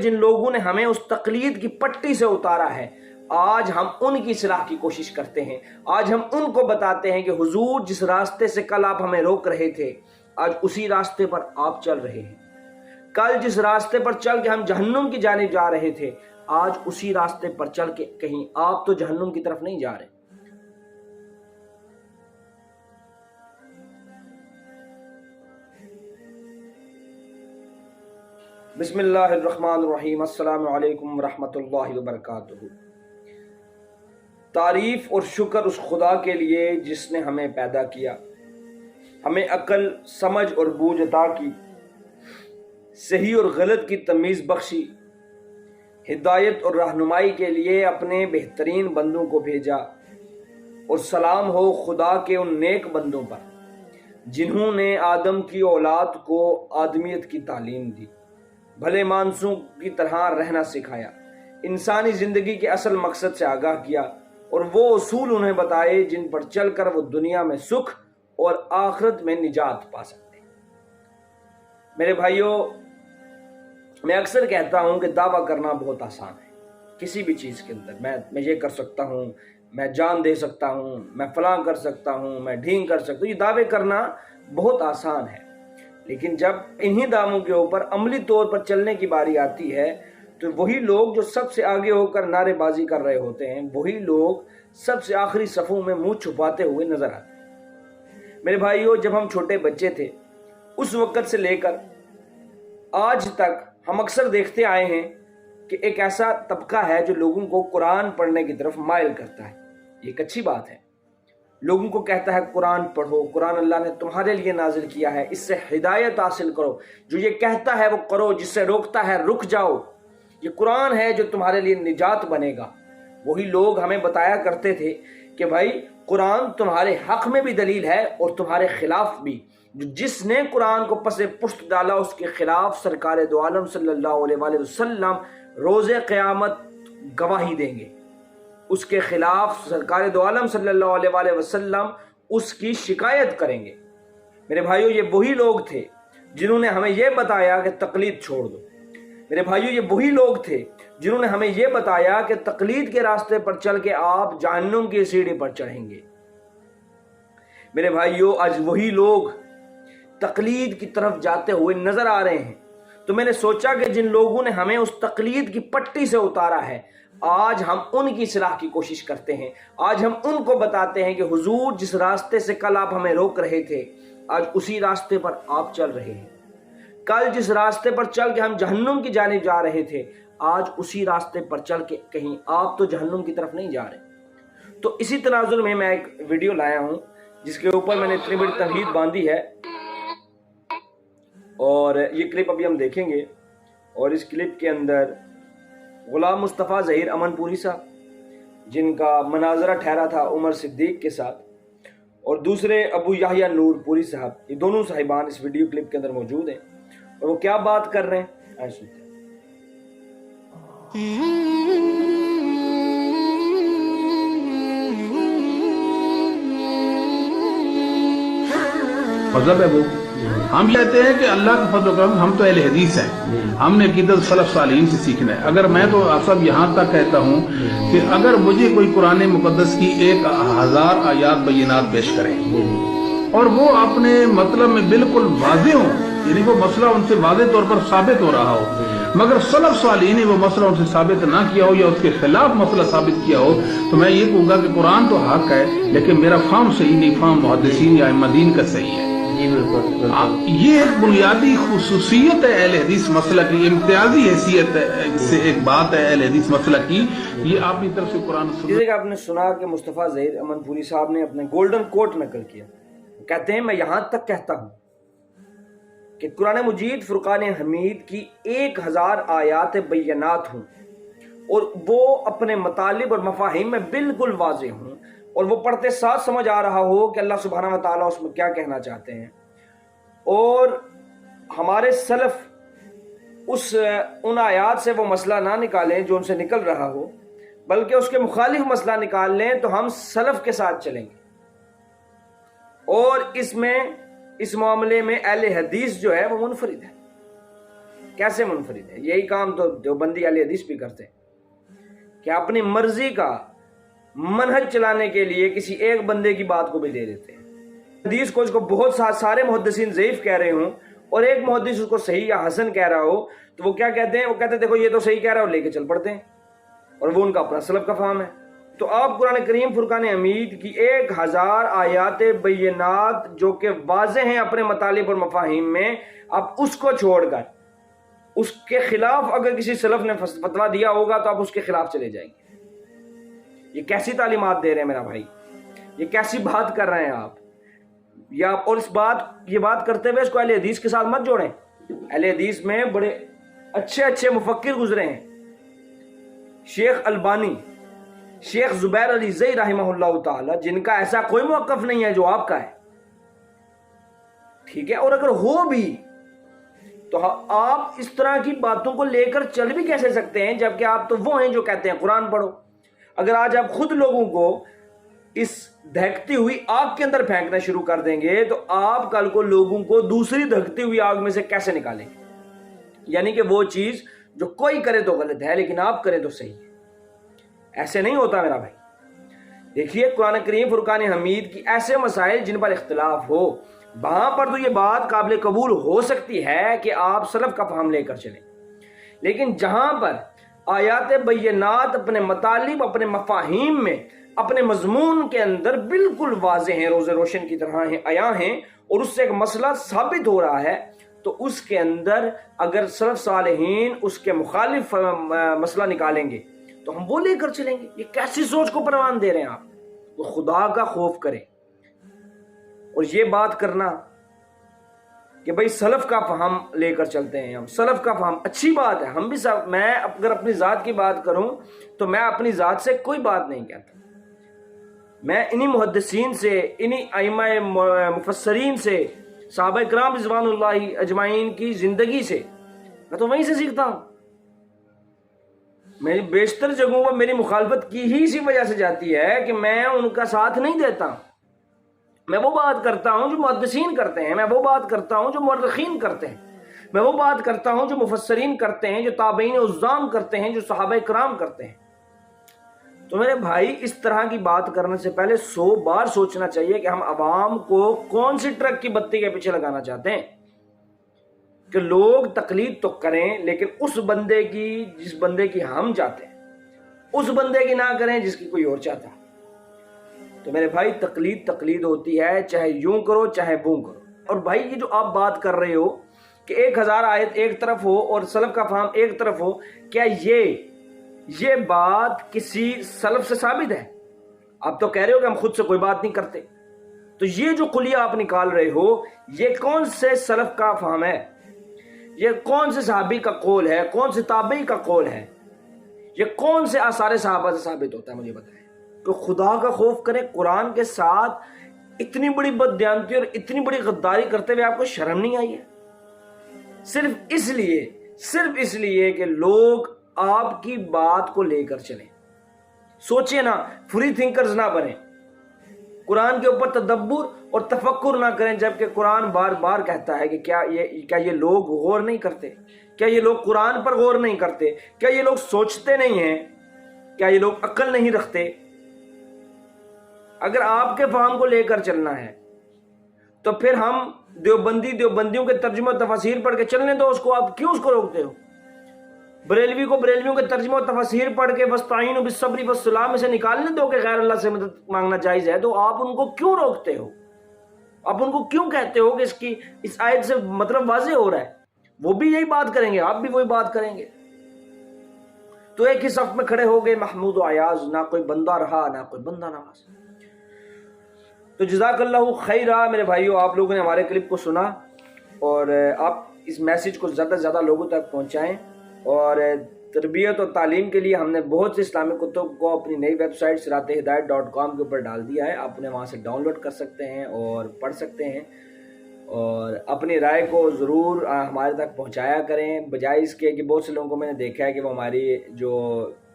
جن لوگوں نے ہمیں اس تقلید کی پٹی سے اتارا ہے، آج ہم ان کی اصلاح کی کوشش کرتے ہیں۔ آج ہم ان کو بتاتے ہیں کہ حضور جس راستے سے کل آپ ہمیں روک رہے تھے، آج اسی راستے پر آپ چل رہے ہیں۔ کل جس راستے پر چل کے ہم جہنم کی جانب جا رہے تھے، آج اسی راستے پر چل کے کہیں آپ تو جہنم کی طرف نہیں جا رہے۔ بسم اللہ الرحمن الرحیم۔ السلام علیکم ورحمۃ اللہ وبرکاتہ۔ تعریف اور شکر اس خدا کے لیے جس نے ہمیں پیدا کیا، ہمیں عقل، سمجھ اور بوجھ عطا کی، صحیح اور غلط کی تمیز بخشی، ہدایت اور رہنمائی کے لیے اپنے بہترین بندوں کو بھیجا، اور سلام ہو خدا کے ان نیک بندوں پر جنہوں نے آدم کی اولاد کو آدمیت کی تعلیم دی، بھلے مانسوں کی طرح رہنا سکھایا، انسانی زندگی کے اصل مقصد سے آگاہ کیا، اور وہ اصول انہیں بتائے جن پر چل کر وہ دنیا میں سکھ اور آخرت میں نجات پا سکتے ہیں۔ میرے بھائیوں، میں اکثر کہتا ہوں کہ دعویٰ کرنا بہت آسان ہے۔ کسی بھی چیز کے اندر میں یہ کر سکتا ہوں، میں جان دے سکتا ہوں، میں فلاں کر سکتا ہوں، میں ڈھینگ کر سکتا ہوں، یہ دعوے کرنا بہت آسان ہے۔ لیکن جب انہی دعووں کے اوپر عملی طور پر چلنے کی باری آتی ہے تو وہی لوگ جو سب سے آگے ہو کر نعرے بازی کر رہے ہوتے ہیں، وہی لوگ سب سے آخری صفوں میں منہ چھپاتے ہوئے نظر آتے ہیں۔ میرے بھائیوں، جب ہم چھوٹے بچے تھے، اس وقت سے لے کر آج تک ہم اکثر دیکھتے آئے ہیں کہ ایک ایسا طبقہ ہے جو لوگوں کو قرآن پڑھنے کی طرف مائل کرتا ہے۔ یہ ایک اچھی بات ہے۔ لوگوں کو کہتا ہے قرآن پڑھو، قرآن اللہ نے تمہارے لیے نازل کیا ہے، اس سے ہدایت حاصل کرو، جو یہ کہتا ہے وہ کرو، جس سے روکتا ہے رک جاؤ، یہ قرآن ہے جو تمہارے لیے نجات بنے گا۔ وہی لوگ ہمیں بتایا کرتے تھے کہ بھائی قرآن تمہارے حق میں بھی دلیل ہے اور تمہارے خلاف بھی، جس نے قرآن کو پس پشت ڈالا اس کے خلاف سرکار دو عالم صلی اللہ علیہ وآلہ وسلم روز قیامت گواہی دیں گے، اس کے خلاف سرکار دو عالم صلی اللہ علیہ وآلہ وسلم اس کی شکایت کریں گے۔ میرے بھائیوں، یہ وہی لوگ تھے جنہوں نے ہمیں یہ بتایا کہ تقلید چھوڑ دو۔ میرے بھائیوں، یہ وہی لوگ تھے جنہوں نے ہمیں یہ بتایا کہ تقلید کے راستے پر چل کے آپ جہنم کی سیڑھی پر چڑھیں گے۔ میرے بھائیوں، آج وہی لوگ تقلید کی طرف جاتے ہوئے نظر آ رہے ہیں۔ تو میں نے سوچا کہ جن لوگوں نے ہمیں اس تقلید کی پٹی سے اتارا ہے، آج ہم ان کی اصلاح کی کوشش کرتے ہیں۔ آج ہم ان کو بتاتے ہیں کہ حضور جس راستے سے کل آپ ہمیں روک رہے تھے، آج اسی راستے پر آپ چل رہے ہیں۔ کل جس راستے پر چل کے ہم جہنم کی جانب جا رہے تھے، آج اسی راستے پر چل کے کہیں آپ تو جہنم کی طرف نہیں جا رہے۔ تو اسی تناظر میں ایک ویڈیو لایا ہوں جس کے اوپر میں نے اتنی بڑی تمہید باندھی ہے، اور یہ کلپ ابھی ہم دیکھیں گے۔ اور اس کلپ کے اندر غلام مصطفیٰ ظہیر امن پوری صاحب، جن کا مناظرہ ٹھہرا تھا عمر صدیق کے ساتھ، اور دوسرے ابو یحییٰ نور پوری صاحب، یہ دونوں صاحبان اس ویڈیو کلپ کے اندر موجود ہیں، اور وہ کیا بات کر رہے ہیں آئیں سنتے ہیں۔ مذہب ہے وہ، ہم کہتے ہیں کہ اللہ کا فضل و کرم، ہم تو اہل حدیث ہیں، ہم نے عقیدت سلف صالحین سے سیکھنا ہے۔ اگر میں تو آپ سب یہاں تک کہتا ہوں کہ اگر مجھے کوئی قرآن مقدس کی 1000 آیات بینات پیش کرے اور وہ اپنے مطلب میں بالکل واضح ہوں، یعنی وہ مسئلہ ان سے واضح طور پر ثابت ہو رہا ہو، مگر سلف صالحین نے وہ مسئلہ ان سے ثابت نہ کیا ہو یا اس کے خلاف مسئلہ ثابت کیا ہو، تو میں یہ کہوں گا کہ قرآن تو حق ہے لیکن میرا فہم صحیح نہیں، فہم محدثین یا ائمہ دین کا صحیح ہے۔ یہ ایک بنیادی خصوصیت ہے اہل حدیث مسئلہ کی، امتیازی حیثیت سے ایک بات ہے اہل حدیث مسئلہ کی، یہ آپ کی طرف سے قرآن جیسے کہ آپ نے سنا کہ مصطفیٰ ظہیر امن پوری صاحب نے اپنے گولڈن کوٹ نقل کیا، کہتے ہیں میں یہاں تک کہتا ہوں کہ قرآن مجید فرقان حمید کی 1000 آیات بینات ہوں، اور وہ اپنے مطالب اور مفاہیم میں بالکل واضح ہوں، اور وہ پڑھتے ساتھ سمجھ آ رہا ہو کہ اللہ سبحانہ و تعالیٰ اس میں کیا کہنا چاہتے ہیں، اور ہمارے سلف ان آیات سے وہ مسئلہ نہ نکالیں جو ان سے نکل رہا ہو، بلکہ اس کے مخالف مسئلہ نکال لیں، تو ہم سلف کے ساتھ چلیں گے۔ اور اس معاملے میں اہل حدیث جو ہے وہ منفرد ہے۔ کیسے منفرد ہے؟ یہی کام تو دیوبندی اہل حدیث بھی کرتے ہیں کہ اپنی مرضی کا منہج چلانے کے لیے کسی ایک بندے کی بات کو بھی لے لیتے ہیں۔ حدیث کو اس کو بہت سارے محدثین ضعیف کہہ رہے ہوں اور ایک محدث اس کو صحیح یا حسن کہہ رہا ہو تو وہ کیا کہتے ہیں؟ وہ کہتے ہیں دیکھو یہ تو صحیح کہہ رہا ہے اور لے کے چل پڑتے ہیں، اور وہ ان کا اپنا سلف کا فہم ہے۔ تو آپ قرآن کریم فرقان حمید کی 1000 آیات بینات جو کہ واضح ہیں اپنے مطالب اور مفاہیم میں، اب اس کو چھوڑ کر اس کے خلاف اگر کسی سلف نے فتویٰ دیا ہوگا تو آپ اس کے خلاف چلے جائیں گے۔ یہ کیسی تعلیمات دے رہے ہیں میرا بھائی؟ یہ کیسی بات کر رہے ہیں آپ؟ یا اور یہ بات کرتے ہوئے اس کو اہل حدیث کے ساتھ مت جوڑیں۔ اہل حدیث میں بڑے اچھے مفکر گزرے ہیں، شیخ البانی، شیخ زبیر علی زئی رحمہ اللہ تعالی، جن کا ایسا کوئی موقف نہیں ہے جو آپ کا ہے، ٹھیک ہے؟ اور اگر ہو بھی تو آپ اس طرح کی باتوں کو لے کر چل بھی کیسے سکتے ہیں جبکہ آپ تو وہ ہیں جو کہتے ہیں قرآن پڑھو۔ اگر آج آپ خود لوگوں کو اس دہکتی ہوئی آگ کے اندر پھینکنا شروع کر دیں گے تو آپ کل کو لوگوں کو دوسری دہکتی ہوئی آگ میں سے کیسے نکالیں گے؟ یعنی کہ وہ چیز جو کوئی کرے تو غلط ہے لیکن آپ کرے تو صحیح ہے۔ ایسے نہیں ہوتا میرا بھائی۔ دیکھیے قرآن کریم فرقان حمید کی ایسے مسائل جن پر اختلاف ہو، وہاں پر تو یہ بات قابل قبول ہو سکتی ہے کہ آپ سلف کا فہم لے کر چلیں، لیکن جہاں پر آیات بینات اپنے مطالب، اپنے مفاہیم میں، اپنے مضمون کے اندر بالکل واضح ہیں، روز روشن کی طرح ہیں، عیاں ہیں، اور اس سے ایک مسئلہ ثابت ہو رہا ہے، تو اس کے اندر اگر سلف صالحین اس کے مخالف مسئلہ نکالیں گے تو ہم وہ لے کر چلیں گے۔ یہ کیسی سوچ کو پروان دے رہے ہیں آپ؟ تو خدا کا خوف کریں، اور یہ بات کرنا کہ بھئی سلف کا فہم لے کر چلتے ہیں ہم، سلف کا فہم اچھی بات ہے، ہم بھی میں اگر اپنی ذات کی بات کروں تو میں اپنی ذات سے کوئی بات نہیں کہتا، میں انہی محدثین سے، انہی ائمہ مفسرین سے، صحابہ کرام رضوان اللہ اجمعین کی زندگی سے، میں تو وہیں سے سیکھتا ہوں۔ میری بیشتر جگہوں پر میری مخالفت کی ہی اسی وجہ سے جاتی ہے کہ میں ان کا ساتھ نہیں دیتا، میں وہ بات کرتا ہوں جو محدثین کرتے ہیں، میں وہ بات کرتا ہوں جو مورخین کرتے ہیں، میں وہ بات کرتا ہوں جو مفسرین کرتے ہیں، جو تابعین عظام کرتے ہیں، جو صحابہ کرام کرتے ہیں۔ تو میرے بھائی اس طرح کی بات کرنے سے پہلے 100 بار سوچنا چاہیے کہ ہم عوام کو کون سی ٹرک کی بتی کے پیچھے لگانا چاہتے ہیں، کہ لوگ تقلید تو کریں لیکن اس بندے کی جس بندے کی ہم چاہتے ہیں، اس بندے کی نہ کریں جس کی کوئی اور چاہتا ہے۔ تو میرے بھائی تقلید ہوتی ہے، چاہے یوں کرو چاہے وہ کرو۔ اور بھائی یہ جو آپ بات کر رہے ہو کہ 1000 آیت ایک طرف ہو اور سلف کا فہم ایک طرف ہو، کیا یہ بات کسی سلف سے ثابت ہے؟ آپ تو کہہ رہے ہو کہ ہم خود سے کوئی بات نہیں کرتے، تو یہ جو قلیہ آپ نکال رہے ہو یہ کون سے سلف کا فہم ہے؟ یہ کون سے صحابی کا قول ہے؟ کون سے تابعی کا قول ہے؟ یہ کون سے آثار صحابہ سے ثابت ہوتا ہے؟ مجھے بتائیں۔ تو خدا کا خوف کریں، قرآن کے ساتھ اتنی بڑی بددیانتی اور اتنی بڑی غداری کرتے ہوئے آپ کو شرم نہیں آئی ہے؟ صرف اس لیے کہ لوگ آپ کی بات کو لے کر چلیں۔ سوچیں نا، فری تھنکرز نہ بنیں، قرآن کے اوپر تدبر اور تفکر نہ کریں، جبکہ قرآن بار بار کہتا ہے کہ کیا یہ لوگ غور نہیں کرتے؟ کیا یہ لوگ قرآن پر غور نہیں کرتے؟ کیا یہ لوگ سوچتے نہیں ہیں؟ کیا یہ لوگ عقل نہیں رکھتے؟ اگر آپ کے فہم کو لے کر چلنا ہے تو پھر ہم دیوبندیوں کے ترجمہ و تفاسیر پڑھ کے چلنے دو اس کو، آپ کیوں اس کو روکتے ہو؟ بریلوی کو بریلویوں کے ترجمہ و تفاسیر پڑھ کے وَاسْتَعِینُوا بِالصَّبْرِ وَالصَّلَاةِ میں سے نکالنے دو کہ غیر اللہ سے مدد مانگنا جائز ہے، تو آپ ان کو کیوں روکتے ہو؟ آپ ان کو کیوں کہتے ہو کہ اس آیت سے مطلب واضح ہو رہا ہے؟ وہ بھی یہی بات کریں گے، آپ بھی وہی بات کریں گے۔ تو ایک ہی صف میں کھڑے ہو گئے محمود و ایاز، نہ کوئی بندہ رہا نہ کوئی بندہ نواز۔ تو جزاک اللہ خیرہ میرے بھائیو، آپ لوگوں نے ہمارے کلپ کو سنا اور آپ اس میسیج کو زیادہ سے زیادہ لوگوں تک پہنچائیں، اور تربیت اور تعلیم کے لیے ہم نے بہت سے اسلامی کتب کو اپنی نئی ویب سائٹ sirathehidayat.com کے اوپر ڈال دیا ہے، آپ انہیں وہاں سے ڈاؤن لوڈ کر سکتے ہیں اور پڑھ سکتے ہیں، اور اپنی رائے کو ضرور ہمارے تک پہنچایا کریں، بجائے اس کے کہ بہت سے لوگوں کو میں نے دیکھا ہے کہ وہ ہماری جو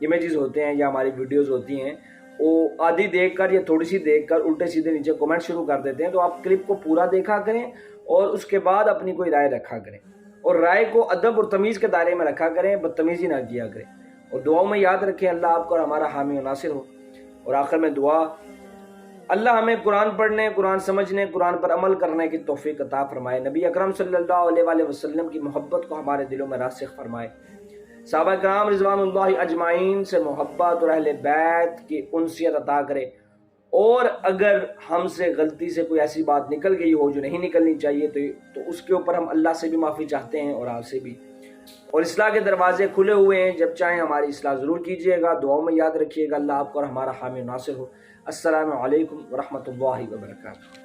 امیجز ہوتے ہیں یا ہماری ویڈیوز ہوتی ہیں وہ آدھی دیکھ کر یا تھوڑی سی دیکھ کر الٹے سیدھے نیچے کمنٹ شروع کر دیتے ہیں۔ تو آپ کلپ کو پورا دیکھا کریں اور اس کے بعد اپنی کوئی رائے رکھا کریں۔ اور رائے کو ادب اور تمیز کے دائرے میں رکھا کریں، بدتمیزی نہ کیا کریں، اور دعاؤں میں یاد رکھیں اللہ آپ کا اور ہمارا حامی و ناصر ہو۔ اور آخر میں دعا، اللہ ہمیں قرآن پڑھنے، قرآن سمجھنے، قرآن پر عمل کرنے کی توفیق عطا فرمائے، نبی اکرم صلی اللہ علیہ وآلہ وسلم کی محبت کو ہمارے دلوں میں راسخ فرمائے، صحابہ کرام رضوان اللہ اجمعین سے محبت اور اہل بیت کی انسیت عطا کرے، اور اگر ہم سے غلطی سے کوئی ایسی بات نکل گئی ہو جو نہیں نکلنی چاہیے تو اس کے اوپر ہم اللہ سے بھی معافی چاہتے ہیں اور آپ سے بھی۔ اور اصلاح کے دروازے کھلے ہوئے ہیں، جب چاہیں ہماری اصلاح ضرور کیجیے گا، دعاؤں میں یاد رکھیے گا اللہ آپ کو اور ہمارا حامی و ناصر ہو۔ السلام علیکم ورحمۃ اللہ وبرکاتہ۔